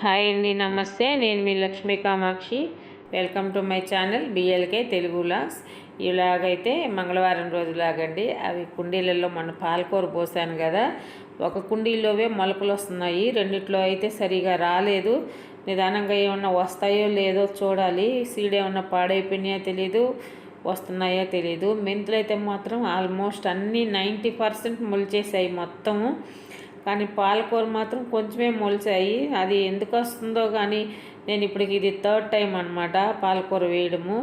Hi అండి, నమస్తే. నేను మీ Lakshmi Kamakshi. Welcome to my channel BLK Telugu vlogs. ఇలాగైతే మంగళవారం రోజులాగండి. అవి కుండీలలో మన పాలకూర పోసాను కదా, ఒక కుండీలోవే మొలకలు వస్తున్నాయి, రెండిట్లో అయితే సరిగా రాలేదు. నిదానంగా ఏమన్నా వస్తాయో లేదో చూడాలి. సీడ్ ఏమన్నా పాడైపోయినాయో తెలీదు, వస్తున్నాయో తెలీదు. మెంతులు అయితే మాత్రం ఆల్మోస్ట్ అన్నీ 90% మొలిచేసాయి మొత్తము. కానీ పాలకూర మాత్రం కొంచెమే మొలిచాయి. అది ఎందుకు వస్తుందో కానీ నేను ఇప్పటికి ఇది 3rd టైం అనమాట పాలకూర వేయడము.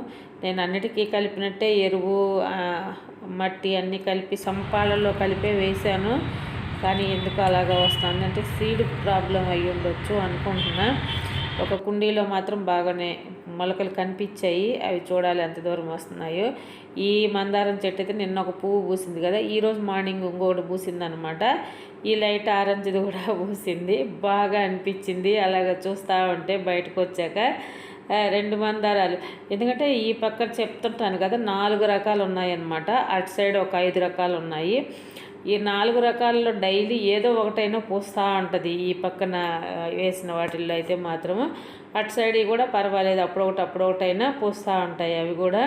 నేను అన్నిటికీ కలిపినట్టే ఎరువు, మట్టి అన్నీ కలిపి సంపాలలో కలిపే వేసాను. కానీ ఎందుకు అలాగా వస్తుంది అంటే సీడ్ ప్రాబ్లం అయ్యి ఉండొచ్చు అనుకుంటున్నా. ఒక కుండీలో మాత్రం బాగానే మొలకలు కనిపించాయి. అవి చూడాలి ఎంత దూరం వస్తున్నాయో. ఈ మందారం చెట్టు అయితే నిన్న ఒక పువ్వు పూసింది కదా, ఈరోజు మార్నింగ్ ఇంకొకటి పూసింది అనమాట. ఈ లైట్ ఆరెంజ్ది కూడా పూసింది. బాగా అనిపించింది అలాగ చూస్తూ ఉంటే బయటకు వచ్చాక. 2 మందారాలు, ఎందుకంటే ఈ పక్కన చెప్తుంటాను కదా 4 రకాలు ఉన్నాయన్నమాట. అటు సైడ్ ఒక 5 రకాలు ఉన్నాయి. ఈ 4 రకాల్లో డైలీ ఏదో ఒకటైనా పూస్తూ ఉంటుంది. ఈ పక్కన వేసిన వాటిల్లో అయితే మాత్రము. అటు సైడ్ కూడా పర్వాలేదు, అప్పుడొకటైనా పూస్తూ ఉంటాయి అవి కూడా.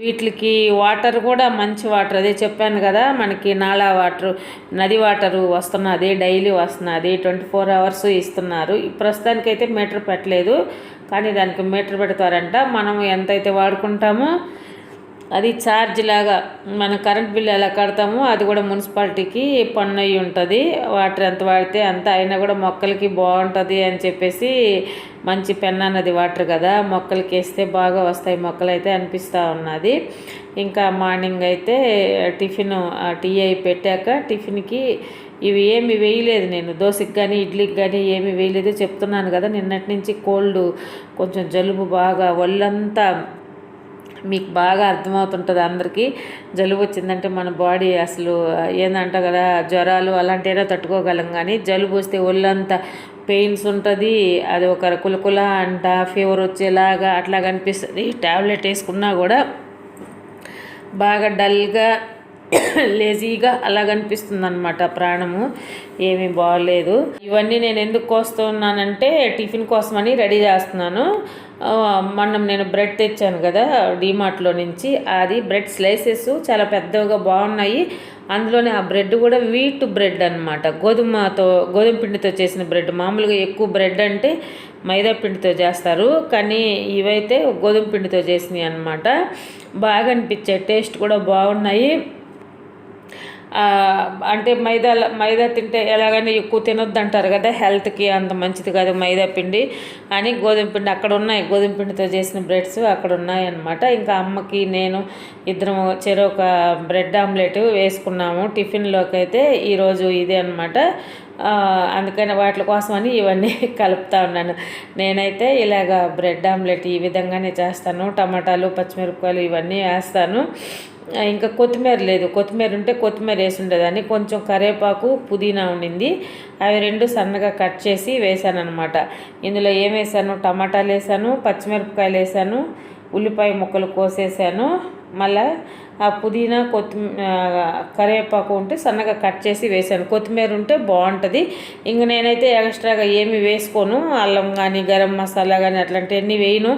వీటికి వాటర్ కూడా మంచి వాటర్, అదే చెప్పాను కదా మనకి నాలా వాటర్, నది వాటరు వస్తున్నది, డైలీ వస్తున్నది, 24 hours ఇస్తున్నారు. ప్రస్తుతానికైతే మీటర్ పెట్టలేదు, కానీ దానికి మీటర్ పెడతారంట. మనం ఎంతైతే వాడుకుంటామో అది ఛార్జ్ లాగా, మన కరెంట్ బిల్ ఎలా కడతామో అది కూడా మున్సిపాలిటీకి పన్ను అయ్యి ఉంటుంది. వాటర్ ఎంత వాడితే అంత, అయినా కూడా మొక్కలకి బాగుంటుంది అని చెప్పేసి మంచి పెన్నా నది వాటర్ కదా, మొక్కలకి వేస్తే బాగా వస్తాయి మొక్కలు అయితే అనిపిస్తూ ఉన్నది. ఇంకా మార్నింగ్ అయితే టిఫిన్ టీ అయి పెట్టాక టిఫిన్కి ఇవి ఏమి వేయలేదు నేను, దోశకి కానీ ఇడ్లీకి కానీ ఏమి వేయలేదు. చెప్తున్నాను కదా నిన్నటి నుంచి కోల్డ్, కొంచెం జలుబు బాగా, ఒళ్ళంతా మీకు బాగా అర్థమవుతుంటుంది అందరికీ. జలుబు వచ్చిందంటే మన బాడీ అసలు ఏందంట కదా, జ్వరాలు అలాంటివైనా తట్టుకోగలం, కానీ జలుబు వస్తే ఒళ్ళంతా పెయిన్స్ ఉంటుంది. అది ఒక కులకుల అంట, ఫీవర్ వచ్చేలాగా అట్లా కనిపిస్తుంది. ట్యాబ్లెట్ వేసుకున్నా కూడా బాగా డల్గా లేజీగా అలా కనిపిస్తుంది అనమాట. ప్రాణము ఏమీ బాగలేదు. ఇవన్నీ నేను ఎందుకు కోస్తున్నానంటే టిఫిన్ కోసమని రెడీ చేస్తున్నాను. మొన్న నేను బ్రెడ్ తెచ్చాను కదా డీమార్ట్లో నుంచి, అది బ్రెడ్ స్లైసెస్ చాలా పెద్దగా బాగున్నాయి. అందులోనే ఆ బ్రెడ్ కూడా వీట్ బ్రెడ్ అనమాట, గోధుమ పిండితో చేసిన బ్రెడ్. మామూలుగా ఎక్కువ బ్రెడ్ అంటే మైదా పిండితో చేస్తారు, కానీ ఇవైతే గోధుమ పిండితో చేసినాయి అనమాట. బాగా అనిపించాయి, టేస్ట్ కూడా బాగున్నాయి. అంటే మైదా తింటే ఎలాగైనా ఎక్కువ తినొద్దు అంటారు కదా, హెల్త్కి అంత మంచిది కాదు మైదా పిండి అని. గోధుమ పిండి అక్కడ ఉన్నాయి, గోధుమ పిండితో చేసిన బ్రెడ్స్ అక్కడ ఉన్నాయి అన్నమాట. ఇంకా అమ్మకి నేను ఇద్దరం చెరొక బ్రెడ్ ఆమ్లెట్ వేసుకున్నాము టిఫిన్లోకి అయితే. ఈరోజు ఇదే అనమాట. అందుకని వాటి కోసమని ఇవన్నీ కలుపుతూ ఉన్నాను. నేనైతే ఇలాగ బ్రెడ్ ఆమ్లెట్ ఈ విధంగానే చేస్తాను. టమాటాలు, పచ్చిమిరపకాయలు ఇవన్నీ వేస్తాను. ఇంకా కొత్తిమీర లేదు, కొత్తిమీర ఉంటే కొత్తిమీర వేసి ఉండేదాన్ని. కొంచెం కరివేపాకు, పుదీనా ఉండింది, అవి 2 సన్నగా కట్ చేసి వేసాను అనమాట. ఇందులో ఏం వేసాను, టమాటాలు వేసాను, పచ్చిమిరపకాయలు వేసాను, ఉల్లిపాయ ముక్కలు కోసేసాను. మళ్ళీ ఆ పుదీనా, కరివేపాకు ఉంటే సన్నగా కట్ చేసి వేసాను. కొత్తిమీర ఉంటే బాగుంటుంది. ఇంక నేనైతే ఎక్స్ట్రాగా ఏమి వేసుకోను, అల్లం కానీ గరం మసాలా కానీ అట్లాంటివన్నీ వేయను.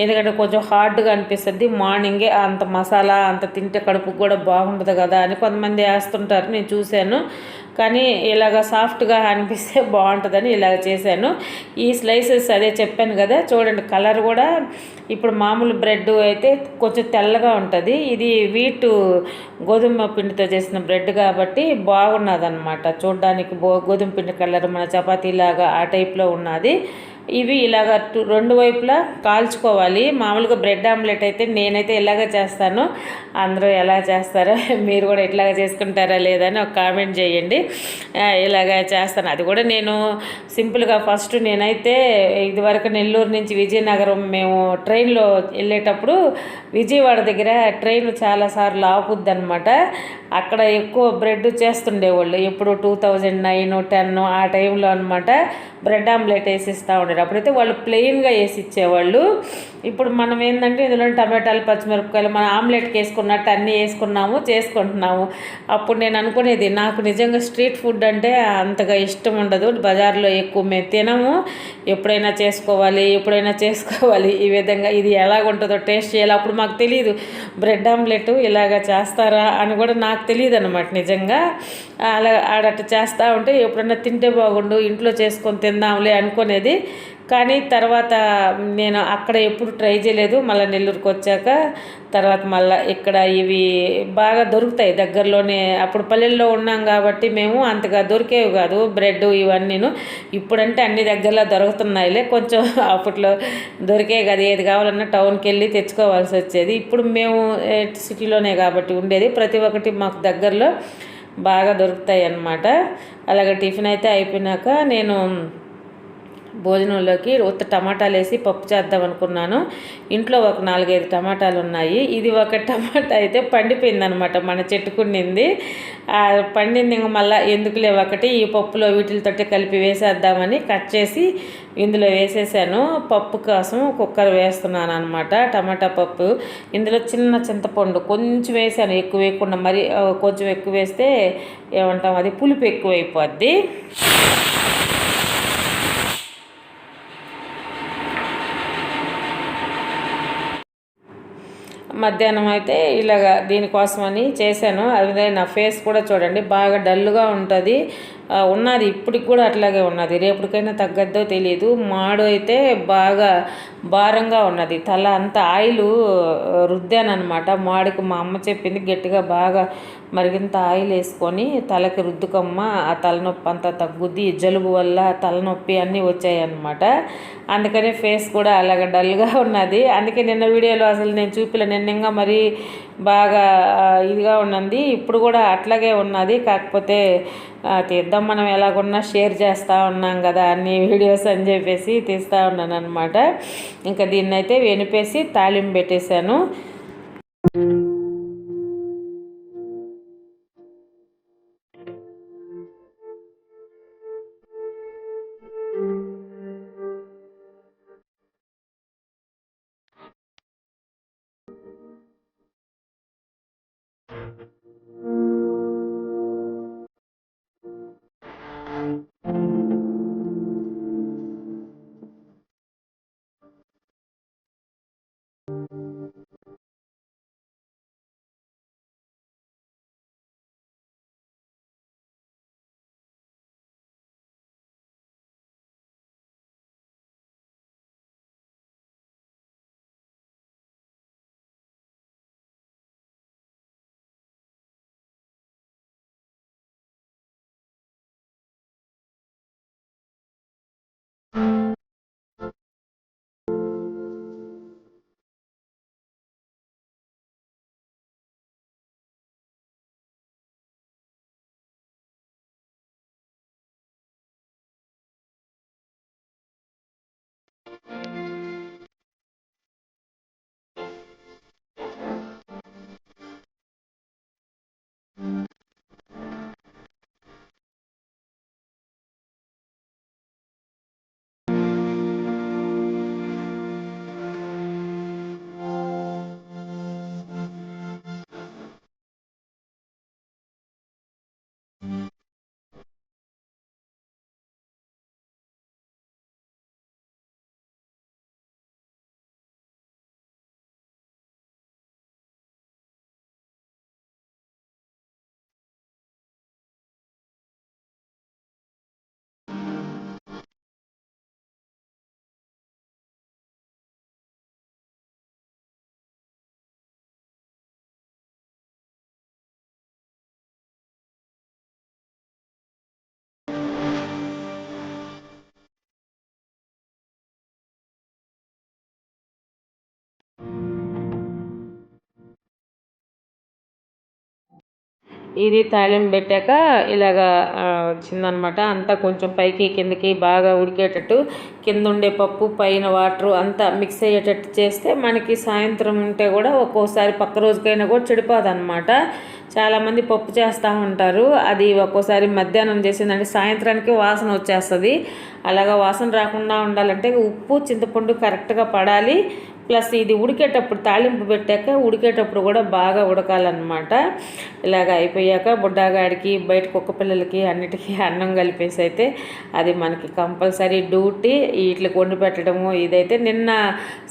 ఎందుకంటే కొంచెం హార్డ్గా అనిపిస్తుంది. మార్నింగే అంత మసాలా అంత తింటే కడుపుకు కూడా బాగుంటుంది కదా అని కొంతమంది వేస్తుంటారు, నేను చూశాను. కానీ ఇలాగ సాఫ్ట్గా అనిపిస్తే బాగుంటుందని ఇలాగ చేశాను. ఈ స్లైసెస్ అదే చెప్పాను కదా, చూడండి కలర్ కూడా ఇప్పుడు మామూలు బ్రెడ్ అయితే కొంచెం తెల్లగా ఉంటుంది, ఇది గోధుమ పిండితో చేసిన బ్రెడ్ కాబట్టి బాగున్నది అనమాట. చూడడానికి గోధుమ పిండి కలర్, మన చపాతీలాగా ఆ టైప్లో ఉన్నది. ఇవి ఇలాగ 2 వైపులా కాల్చుకోవాలి. మామూలుగా బ్రెడ్ ఆమ్లెట్ అయితే నేనైతే ఇలాగ చేస్తాను. అందరూ ఎలా చేస్తారో, మీరు కూడా ఇట్లాగ చేసుకుంటారా లేదా అని ఒక కామెంట్ చేయండి. ఇలాగ చేస్తాను. అది కూడా నేను సింపుల్గా ఫస్ట్ నేనైతే ఇదివరకు నెల్లూరు నుంచి విజయనగరం మేము ట్రైన్లో వెళ్ళేటప్పుడు విజయవాడ దగ్గర ట్రైన్ చాలాసార్లు ఆపుద్ది అనమాట. అక్కడ ఎక్కువ బ్రెడ్ చేస్తుండేవాళ్ళు. ఎప్పుడు 2009, 10 ఆ టైంలో అనమాట బ్రెడ్ ఆమ్లెట్ వేసిస్తూ ఉండేది. అప్పుడైతే వాళ్ళు ప్లెయిన్గా వేసి ఇచ్చేవాళ్ళు. ఇప్పుడు మనం ఏంటంటే ఇందులో టమాటాలు పచ్చిమిరపకాయలు మన ఆమ్లెట్కి వేసుకున్నట్టు అన్నీ వేసుకున్నాము చేసుకుంటున్నాము. అప్పుడు నేను అనుకునేది నాకు నిజంగా స్ట్రీట్ ఫుడ్ అంటే అంతగా ఇష్టం ఉండదు, బజార్లో ఎక్కువ మేము తినము, ఎప్పుడైనా చేసుకోవాలి ఈ విధంగా ఇది ఎలాగుంటుందో టేస్ట్ చేయాలి. అప్పుడు మాకు తెలియదు బ్రెడ్ ఆమ్లెట్ ఇలాగ చేస్తారా అని కూడా నాకు తెలియదు అనమాట. నిజంగా అలా ఆడట్టు చేస్తూ ఉంటే ఎప్పుడన్నా తింటే బాగుండు, ఇంట్లో చేసుకొని తిందాంలే అనుకునేది. కానీ తర్వాత నేను అక్కడ ఎప్పుడు ట్రై చేయలేదు. మళ్ళీ నెల్లూరుకి వచ్చాక తర్వాత మళ్ళీ ఇక్కడ ఇవి బాగా దొరుకుతాయి దగ్గరలోనే. అప్పుడు పల్లెల్లో ఉన్నాం కాబట్టి మేము అంతగా దొరికేవి కాదు బ్రెడ్ ఇవన్నీను. ఇప్పుడంటే అన్ని దగ్గరలో దొరుకుతున్నాయిలే, కొంచెం అప్పట్లో దొరికే కదా, ఏది కావాలన్నా టౌన్కి వెళ్ళి తెచ్చుకోవాల్సి వచ్చేది. ఇప్పుడు మేము సిటీలోనే కాబట్టి ఉండేది, ప్రతి ఒక్కటి మాకు దగ్గరలో బాగా దొరుకుతాయి అన్నమాట. అలాగే టిఫిన్ అయితే అయిపోయినాక నేను భోజనంలోకి ఉత్త టమాటాలు వేసి పప్పు చేద్దాం అనుకున్నాను. ఇంట్లో ఒక 4-5 టమాటాలు ఉన్నాయి. ఇది ఒక టమాటా అయితే పండిపోయింది అనమాట, మన చెట్టుకుండింది. పండింది ఇంక మళ్ళీ ఎందుకులే ఒకటి ఈ పప్పులో వీటితోటి కలిపి వేసేద్దామని కట్ చేసి ఇందులో వేసేసాను. పప్పు కోసం కుక్కర్ వేస్తున్నాను అనమాట, టమాటా పప్పు. ఇందులో చిన్న చింతపండు కొంచెం వేసాను, ఎక్కువ వేయకుండా. మరి కొంచెం ఎక్కువ వేస్తే ఏమంటాం అది పులుపు ఎక్కువైపోద్ది. మధ్యాహ్నం అయితే ఇలాగా దీనికోసమని చేశాను. అదే నా ఫేస్ కూడా చూడండి బాగా డల్గా ఉంటుంది ఉన్నది, ఇప్పటికి కూడా అట్లాగే ఉన్నది, రేపటికైనా తగ్గద్దో తెలియదు. మాడు అయితే బాగా భారంగా ఉన్నది, తల అంతా ఆయిల్ రుద్దాను అనమాట. మాడికి మా అమ్మ చెప్పింది గట్టిగా బాగా మరిగింత ఆయిల్ వేసుకొని తలకి రుద్దుకమ్మ, ఆ తలనొప్పి అంతా తగ్గుద్ది, జలుబు వల్ల తలనొప్పి అన్నీ వచ్చాయి అన్నమాట. అందుకనే ఫేస్ కూడా అలాగ డల్గా ఉన్నది. అందుకే నిన్న వీడియోలో అసలు నేను చూపిలే, నిన్న ఇంకా మరీ బాగా ఇదిగా ఉన్నది, ఇప్పుడు కూడా అట్లాగే ఉన్నది. కాకపోతే తీద్దాం మనం ఎలాగున్నా షేర్ చేస్తూ ఉన్నాం కదా అన్ని వీడియోస్ అని చెప్పేసి తీస్తూ ఉన్నాను అనమాట. ఇంకా దీన్నైతే వెనిపేసి తాలింపు పెట్టేశాను. ఇది తాలింపు పెట్టాక ఇలాగా వచ్చిందనమాట. అంతా కొంచెం పైకి కిందకి బాగా ఉడికేటట్టు, కింద ఉండే పప్పు పైన వాటర్ అంతా మిక్స్ అయ్యేటట్టు చేస్తే మనకి సాయంత్రం ఉంటే కూడా ఒక్కోసారి పక్క రోజుకైనా కూడా చెడిపోదన్నమాట. చాలామంది పప్పు చేస్తూ ఉంటారు. అది ఒక్కోసారి మధ్యాహ్నం చేసిందంటే సాయంత్రానికి వాసన వచ్చేస్తుంది. అలాగా వాసన రాకుండా ఉండాలంటే ఉప్పు చింతపండు కరెక్ట్గా పడాలి. ప్లస్ ఇది ఉడికేటప్పుడు తాలింపు పెట్టాక ఉడికేటప్పుడు కూడా బాగా ఉడకాలన్నమాట. ఇలాగ అయిపోయాక బుడ్డాగాడికి బయట కుక్క పిల్లలకి అన్నిటికీ అన్నం కలిపేసి అయితే అది మనకి కంపల్సరీ డ్యూటీ. వీటికి వండి పెట్టడము ఇదైతే నిన్న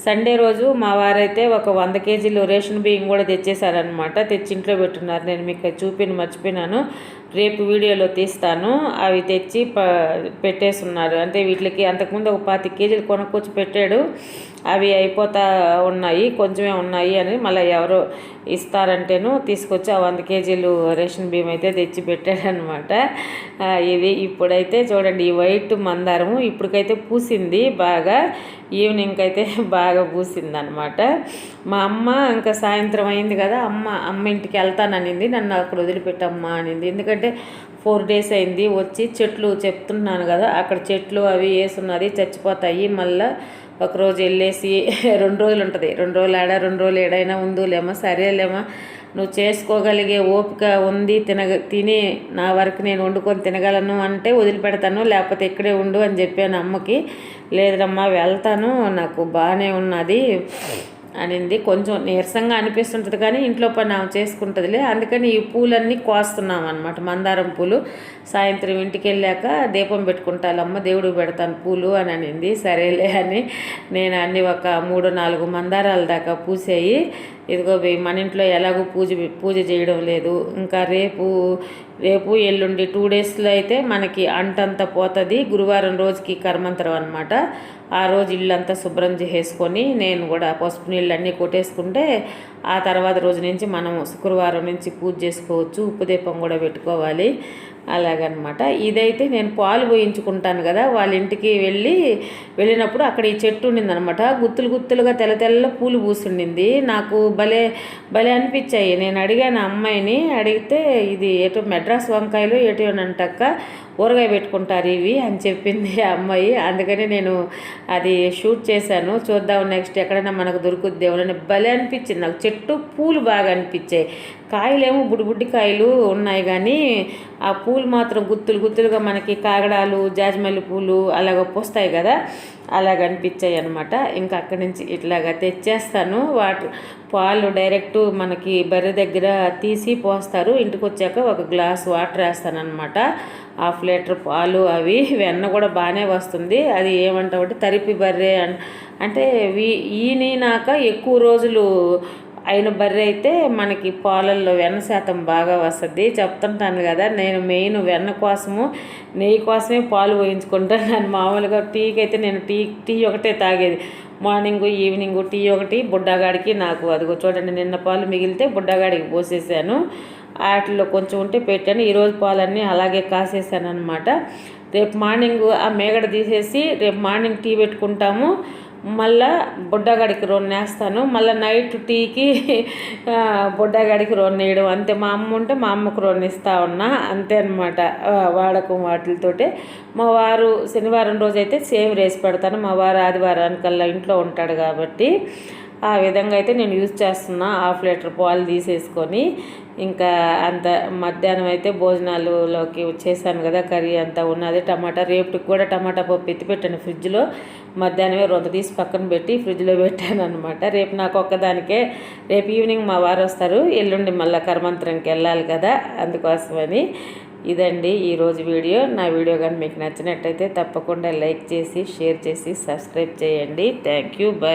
సండే రోజు మా వారైతే ఒక 100 కేజీలు రేషన్ బియ్యం కూడా తెచ్చేశారనమాట. తెచ్చి ఇంట్లో పెట్టున్నారు. నేను మీకు మర్చిపోయినాను. రేపు వీడియోలో తీస్తాను. అవి తెచ్చి పెట్టేస్తున్నారు. అంటే వీటికి అంతకుముందు ఒక 25 కేజీలు కొనుక్కొచ్చి పెట్టాడు. అవి అయిపోతా ఉన్నాయి, కొంచెమే ఉన్నాయి అని మళ్ళీ ఎవరో ఇస్తారంటేను తీసుకొచ్చి ఆ 100 కేజీలు రేషన్ బియ్యం అయితే తెచ్చి పెట్టాడనమాట. ఇది ఇప్పుడైతే చూడండి, ఈ వైట్ మందారము ఇప్పటికైతే పూసింది బాగా. ఈవినింగ్ అయితే బాగా పూసిందనమాట. మా అమ్మ ఇంకా సాయంత్రం అయింది కదా, అమ్మ ఇంటికి వెళ్తాననింది. నన్ను అక్కడ వదిలిపెట్టమ్మా అనింది. ఎందుకంటే 4 days అయింది వచ్చి. చెట్లు చెప్తున్నాను కదా, అక్కడ చెట్లు అవి వేసున్నది చచ్చిపోతాయి. మళ్ళీ ఒకరోజు వెళ్ళేసి 2 రోజులు ఉంటుంది. 2 రోజులు ఆడ 2 రోజులు ఏడైనా ఉందులేమో, సరేలేమో నువ్వు చేసుకోగలిగే ఓపిక ఉంది, తిని నా వరకు నేను వండుకొని తినగలను అంటే వదిలిపెడతాను, లేకపోతే ఇక్కడే ఉండు అని చెప్పాను అమ్మకి. లేదమ్మా వెళ్తాను, నాకు బాగానే ఉన్నది అనింది. కొంచెం నీరసంగా అనిపిస్తుంటుంది కానీ ఇంట్లో పని ఆమె చేసుకుంటుందిలే. అందుకని ఈ పూలన్నీ కోస్తున్నాం అనమాట. మందారం పూలు సాయంత్రం ఇంటికి వెళ్ళాక దీపం పెట్టుకుంటానమ్మ, దేవుడికి పెడతాను పూలు అని అనింది. సరేలే అని నేను అన్నీ ఒక 3-4 మందారాల దాకా పూసాయి. ఇదిగో మన ఇంట్లో ఎలాగో పూజ చేయడం లేదు. ఇంకా రేపు ఎల్లుండి 2 daysలో అయితే మనకి అంటంతా పోతుంది. గురువారం రోజుకి కర్మంతరం అనమాట. ఆ రోజు ఇల్లంతా శుభ్రం చేసుకొని నేను కూడా పసుపు నీళ్ళు అన్నీ కొట్టేసుకుంటే ఆ తర్వాత రోజు నుంచి మనం శుక్రవారం నుంచి పూజ చేసుకోవచ్చు. ఉప్పు దీపం కూడా పెట్టుకోవాలి. అలాగనమాట. ఇదైతే నేను పాలు పోయించుకుంటాను కదా, వాళ్ళ ఇంటికి వెళ్ళినప్పుడు అక్కడ ఈ చెట్టు ఉండిందనమాట. గుత్తులుగా తెల్ల పూలు పూసుండింది. నాకు భలే అనిపించాయి. నేను అడిగాను అమ్మాయిని, అడిగితే ఇది ఎటు మెడ్రాస్ వంకాయలు ఎటునంటక్క ఊరగాయ పెట్టుకుంటారు ఇవి అని చెప్పింది ఆ అమ్మాయి. అందుకని నేను అది షూట్ చేశాను. చూద్దాం నెక్స్ట్ ఎక్కడైనా మనకు దొరుకుద్ది దేవులని. భలే అనిపించింది నాకు. చెట్టు పూలు బాగా అనిపించాయి. కాయలేమో బుడ్డి కాయలు ఉన్నాయి కానీ ఆ పూలు మాత్రం గుత్తులుగా మనకి కాగడాలు జాజిమల్లి పూలు అలాగ పూస్తాయి కదా, అలాగ అనిపించాయి అనమాట. ఇంకా అక్కడి నుంచి ఇట్లాగా తెచ్చేస్తాను. పాలు డైరెక్ట్ మనకి బర్రె దగ్గర తీసి పోస్తారు. ఇంటికి వచ్చాక ఒక గ్లాస్ వాటర్ వేస్తాను అనమాట. 1/2 లీటర్ పాలు. వెన్న కూడా బాగానే వస్తుంది. అది ఏమంటామంటే తరిపి బర్రె అంటే ఈనినాక ఎక్కువ రోజులు అయిన బర్రె అయితే మనకి పాలల్లో వెన్న శాతం బాగా వస్తుంది. చెప్తుంటాను కదా, నేను మెయిన్ వెన్న కోసము నెయ్యి కోసమే పాలు పోయించుకుంటాను. నేను మామూలుగా టీకి అయితే నేను టీ ఒకటే తాగేది. మార్నింగ్ ఈవినింగ్ టీ ఒకటి. బుడ్డగాడికి నాకు అదిగో చూడండి, నిన్న పాలు మిగిలితే బుడ్డగాడికి పోసేసాను. వాటిలో కొంచెం ఉంటే పెట్టాను. ఈరోజు పాలన్నీ అలాగే కాసేసాను అనమాట. రేపు మార్నింగ్ ఆ మేగడ తీసేసి రేపు మార్నింగ్ టీ పెట్టుకుంటాము. మళ్ళా బుడ్డగాడికి 2 వేస్తాను. మళ్ళీ నైట్ టీకి బుడ్డగాడికి 2 వేయడం అంతే. మా అమ్మ ఉంటే మా అమ్మకు 2 ఇస్తూ ఉన్నా అంతే అనమాట. వాడకం వాటితోటే. మా వారు శనివారం రోజు అయితే సేమ్ రేసి పెడతాను. మా వారు ఆదివారానికల్లా ఇంట్లో ఉంటాడు కాబట్టి ఆ విధంగా అయితే నేను యూజ్ చేస్తున్నా. 1/2 లీటర్ పాలు తీసేసుకొని ఇంకా అంత మధ్యాహ్నం అయితే భోజనాలలోకి వచ్చేసాను కదా. కర్రీ అంతా ఉన్నది. టమాటా రేపుకి కూడా టమాటా పప్పు ఎత్తి పెట్టాను ఫ్రిడ్జ్లో. మధ్యాహ్నమే 2 తీసి పక్కన పెట్టి ఫ్రిడ్జ్లో పెట్టాను అనమాట. రేపు నాకు ఒక్కదానికే. రేపు ఈవినింగ్ మా వారు వస్తారు. ఎల్లుండి మళ్ళీ కర్మంతరంకి వెళ్ళాలి కదా, అందుకోసమని. ఇదండి ఈరోజు వీడియో. నా వీడియో కానీ మీకు నచ్చినట్టయితే తప్పకుండా లైక్ చేసి షేర్ చేసి సబ్స్క్రైబ్ చేయండి. Thank you. బై.